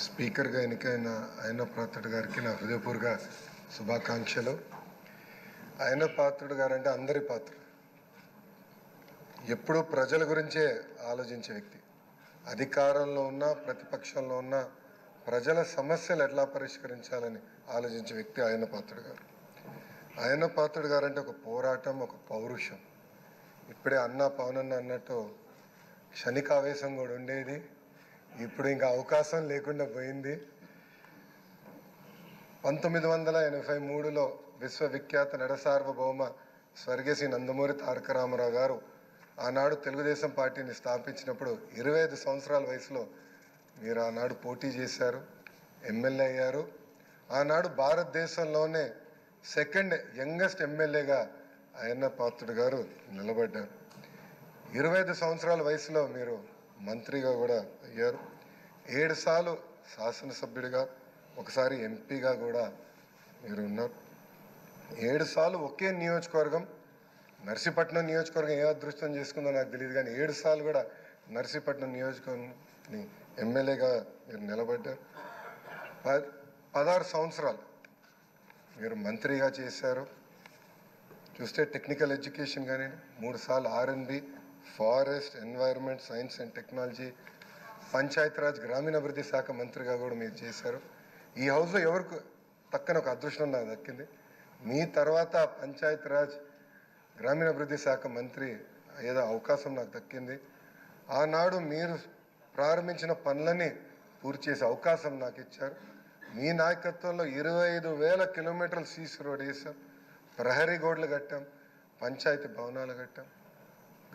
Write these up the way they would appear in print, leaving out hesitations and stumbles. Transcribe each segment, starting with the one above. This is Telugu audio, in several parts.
స్పీకర్గా ఎన్నికైన అయ్యన్న పాత్రుడు గారికి నా హృదయపూర్వక శుభాకాంక్షలు. అయ్యన్న పాత్రుడు గారు అంటే అందరి పాత్రుడు, ఎప్పుడూ ప్రజల గురించే ఆలోచించే వ్యక్తి. అధికారంలో ఉన్న ప్రతిపక్షంలో ఉన్న ప్రజల సమస్యలు ఎట్లా పరిష్కరించాలని ఆలోచించే వ్యక్తి అయ్యన్న పాత్రుడు గారు. అయ్యన్న పాత్రుడు గారు అంటే ఒక పోరాటం, ఒక పౌరుషం. ఇప్పుడే అన్న పవనన్న అన్నట్టు క్షణికావేశం కూడా ఉండేది, ఇప్పుడు ఇంకా అవకాశం లేకుండా పోయింది. 1983లో విశ్వవిఖ్యాత నడసార్వభౌమ స్వర్గీయ శ్రీ నందమూరి తారక రామారావు గారు ఆనాడు తెలుగుదేశం పార్టీని స్థాపించినప్పుడు 25 సంవత్సరాల వయసులో మీరు ఆనాడు పోటీ చేశారు, ఎమ్మెల్యే అయ్యారు. ఆనాడు భారతదేశంలోనే సెకండ్ యంగెస్ట్ ఎమ్మెల్యేగా అయ్యన్న పాత్రుడు గారు నిలబడ్డారు. 25 సంవత్సరాల వయసులో మీరు మంత్రిగా కూడా అయ్యారు. 7 సార్లు శాసనసభ్యుడిగా, ఒకసారి ఎంపీగా కూడా మీరు ఉన్నారు. 7 సార్లు ఒకే నియోజకవర్గం, నర్సీపట్నం నియోజకవర్గం ఏ అదృష్టం చేసుకుందో నాకు తెలియదు, కానీ 7 సార్లు కూడా నర్సీపట్నం నియోజకవర్గం ఎమ్మెల్యేగా మీరు నిలబడ్డారు. 16 సంవత్సరాలు మీరు మంత్రిగా చేశారు. చూస్తే టెక్నికల్ ఎడ్యుకేషన్ కానీ 3 సార్లు R&B, forest, environment, science and technology, Panchayati Raj గ్రామీణాభివృద్ధి శాఖ మంత్రిగా కూడా మీరు చేశారు. ఈ హౌస్లో ఎవరికి పక్కన ఒక అదృష్టం నాకు దక్కింది. మీ తర్వాత పంచాయతీరాజ్ గ్రామీణాభివృద్ధి శాఖ మంత్రి ఏదో అవకాశం నాకు దక్కింది. ఆనాడు మీరు ప్రారంభించిన పనులని పూర్తి చేసే అవకాశం నాకు ఇచ్చారు. మీ నాయకత్వంలో 25,000 కిలోమీటర్లు సీసీ రోడ్ వేసాం, ప్రహరీ గోడలు కట్టాం, పంచాయతీ భవనాలు కట్టాం.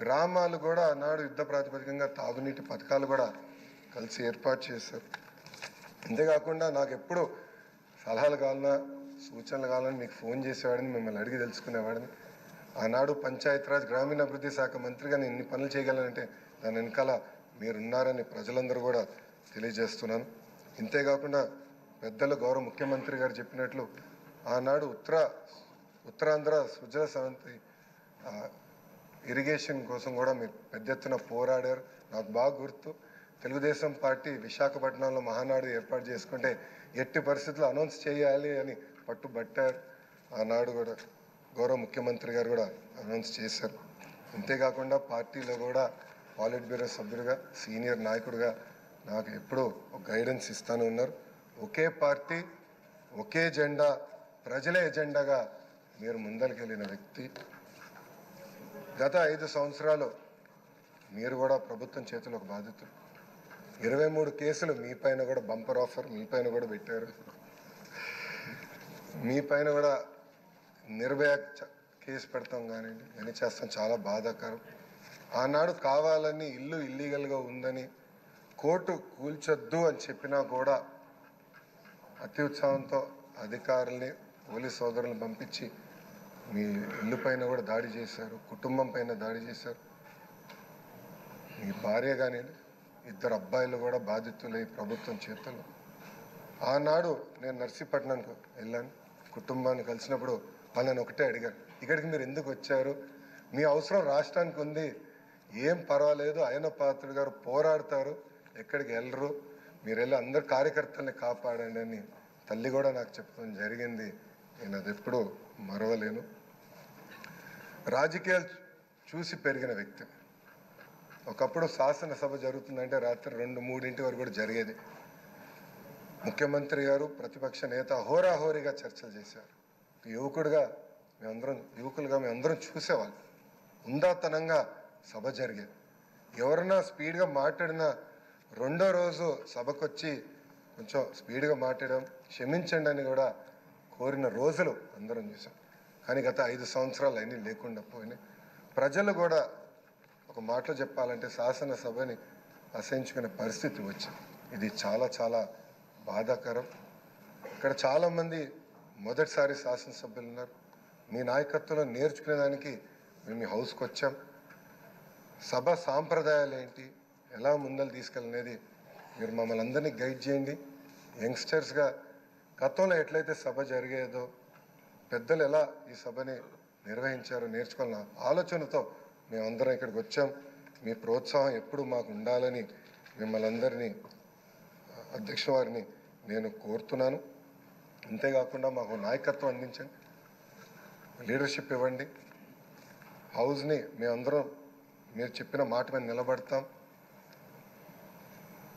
గ్రామాలు కూడా ఆనాడు యుద్ధ ప్రాతిపదికంగా తాగునీటి పథకాలు కూడా కలిసి ఏర్పాటు చేశారు. అంతేకాకుండా నాకు ఎప్పుడు సలహాలు కావాలన్నా, సూచనలు కావాలని మీకు ఫోన్ చేసేవాడిని, మిమ్మల్ని అడిగి తెలుసుకునేవాడిని. ఆనాడు పంచాయతీరాజ్ గ్రామీణాభివృద్ధి శాఖ మంత్రిగా నేను ఇన్ని పనులు చేయగలనంటే దాని వెనకాల మీరున్నారని ప్రజలందరూ కూడా తెలియజేస్తున్నాను. ఇంతేకాకుండా పెద్దలు గౌరవ ముఖ్యమంత్రి గారు చెప్పినట్లు ఆనాడు ఉత్తరాంధ్ర సుజల సవంతి ఇరిగేషన్ కోసం కూడా మీరు పెద్ద ఎత్తున పోరాడారు. నాకు బాగా గుర్తు, తెలుగుదేశం పార్టీ విశాఖపట్నంలో మహానాడు ఏర్పాటు చేసుకుంటే ఎట్టి పరిస్థితుల్లో అనౌన్స్ చేయాలి అని పట్టుబట్టారు. ఆనాడు కూడా గౌరవ ముఖ్యమంత్రి గారు కూడా అనౌన్స్ చేశారు. అంతేకాకుండా పార్టీలో కూడా పాలిట్ బ్యూరో సభ్యుడిగా, సీనియర్ నాయకుడిగా నాకు ఎప్పుడూ ఒక గైడెన్స్ ఇస్తూనే ఉన్నారు. ఒకే పార్టీ, ఒకే జెండా, ప్రజల ఎజెండాగా మీరు ముందరికెళ్ళిన వ్యక్తి. గత 5 సంవత్సరాలు మీరు కూడా ప్రభుత్వం చేతిలో ఒక బాధితులు. 23 కేసులు మీ పైన కూడా బంపర్ ఆఫర్ మీ పైన కూడా పెట్టారు. మీ పైన కూడా నిర్భయ కేసు పెడతాం కానివ్వండి, అని చేస్తాం, చాలా బాధాకరం. ఆనాడు కావాలని ఇల్లు ఇల్లీగల్గా ఉందని కోర్టు కూల్చొద్దు అని చెప్పినా కూడా అతి ఉత్సాహంతో అధికారుల్ని, పోలీస్ సోదరులను పంపించి మీ ఇల్లు పైన కూడా దాడి చేశారు, కుటుంబం పైన దాడి చేశారు. మీ భార్య కానీ 2 అబ్బాయిలు కూడా బాధితులై ప్రభుత్వం చేతులు. ఆనాడు నేను నర్సీపట్నంకు వెళ్ళాను, కుటుంబాన్ని కలిసినప్పుడు వాళ్ళని ఒకటే అడిగాను, ఇక్కడికి మీరు ఎందుకు వచ్చారు? మీ అవసరం రాష్ట్రానికి ఉంది, ఏం పర్వాలేదు, అయ్యన్న పాత్రుడు గారు పోరాడతారు, ఎక్కడికి వెళ్ళరు, మీరు వెళ్ళి అందరు కార్యకర్తల్ని కాపాడండి అని తల్లి కూడా నాకు చెప్పడం జరిగింది. నేను అది ఎప్పుడూ మరవలేను. రాజకీయాలు చూసి పెరిగిన వ్యక్తి. ఒకప్పుడు శాసనసభ జరుగుతుందంటే రాత్రి 2-3 వరకు కూడా జరిగేది. ముఖ్యమంత్రి గారు, ప్రతిపక్ష నేత హోరాహోరీగా చర్చలు చేశారు. యువకులుగా మేమందరం చూసేవాళ్ళం. ఉందాతనంగా సభ జరిగేది. ఎవరన్నా స్పీడ్గా మాట్లాడినా 2వ రోజు సభకొచ్చి కొంచెం స్పీడ్గా మాట్లాడడం, క్షమించండి అని కూడా కోరిన రోజులు అందరం చూసాం. కానీ గత 5 సంవత్సరాలు అన్నీ లేకుండా పోయినాయి. ప్రజలు కూడా ఒక మాటలో చెప్పాలంటే శాసనసభని అసహించుకునే పరిస్థితి వచ్చింది. ఇది చాలా చాలా బాధాకరం. ఇక్కడ చాలామంది మొదటిసారి శాసనసభ్యులు ఉన్నారు. మీ నాయకత్వంలో నేర్చుకునేదానికి మేము ఈ హౌస్కి వచ్చాం. సభ సాంప్రదాయాలు ఏంటి, ఎలా ముందలు తీసుకెళ్ళనేది మీరు మమ్మల్ని అందరినీ గైడ్ చేయండి. యంగ్స్టర్స్గా గతంలో ఎట్లయితే సభ జరిగేదో, పెద్దలు ఎలా ఈ సభని నిర్వహించారో నేర్చుకోవాలన్న ఆలోచనతో మేమందరం ఇక్కడికి వచ్చాం. మీ ప్రోత్సాహం ఎప్పుడు మాకు ఉండాలని మిమ్మల్ని అందరినీ అధ్యక్ష వారిని నేను కోరుతున్నాను. అంతేకాకుండా మాకు నాయకత్వం అందించండి, లీడర్షిప్ ఇవ్వండి. హౌస్ని మేమందరం మీరు చెప్పిన మాట మీద నిలబడతాం.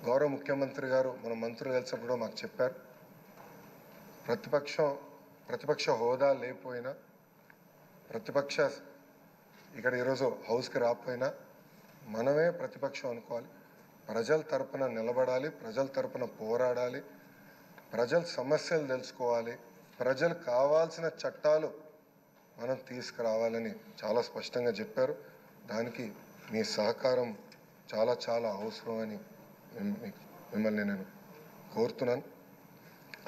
గౌరవ ముఖ్యమంత్రి గారు మన మంత్రులు కలిసినప్పుడు మాకు చెప్పారు, ప్రతిపక్ష హోదా లేకపోయినా, ప్రతిపక్ష ఇక్కడ ఈరోజు హౌస్కి రాకపోయినా మనమే ప్రతిపక్షం అనుకోవాలి, ప్రజల తరపున నిలబడాలి, ప్రజల తరపున పోరాడాలి, ప్రజల సమస్యలు తెలుసుకోవాలి, ప్రజలు కావాల్సిన చట్టాలు మనం తీసుకురావాలని చాలా స్పష్టంగా చెప్పారు. దానికి మీ సహకారం చాలా చాలా అవసరం అని మిమ్మల్ని నేను కోరుతున్నాను.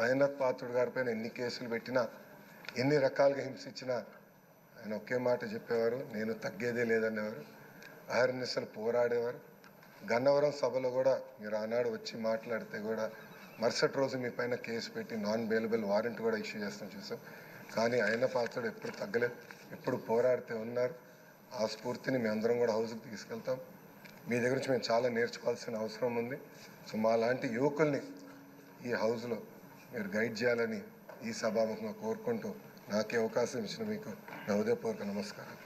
అయ్యనాథ్ పాత్రుడు గారిపైన ఎన్ని కేసులు పెట్టినా, ఎన్ని రకాలుగా హింసించినా ఆయన ఒకే మాట చెప్పేవారు, నేను తగ్గేదే లేదనేవారు. అహర్నిశలు పోరాడేవారు. గన్నవరం సభలో కూడా మీరు ఆనాడు వచ్చి మాట్లాడితే కూడా మరుసటి రోజు మీ పైన కేసు పెట్టి నాన్ బెయిలబుల్ వారెంట్ కూడా ఇష్యూ చేస్తాం చూసాం. కానీ ఆయన పాత్రుడు ఎప్పుడు తగ్గలేదు, ఎప్పుడు పోరాడితే ఉన్నారు. ఆ స్ఫూర్తిని మేము అందరం కూడా హౌస్కి తీసుకెళ్తాం. మీ దగ్గర నుంచి మేము చాలా నేర్చుకోవాల్సిన అవసరం ఉంది. సో మా లాంటి యువకుల్ని ఈ హౌస్లో మీరు గైడ్ చేయాలని ఈ సభాముఖంగా కోరుకుంటూ నాకే అవకాశం ఇచ్చిన మీకు నా హృదయపూర్వక నమస్కారం.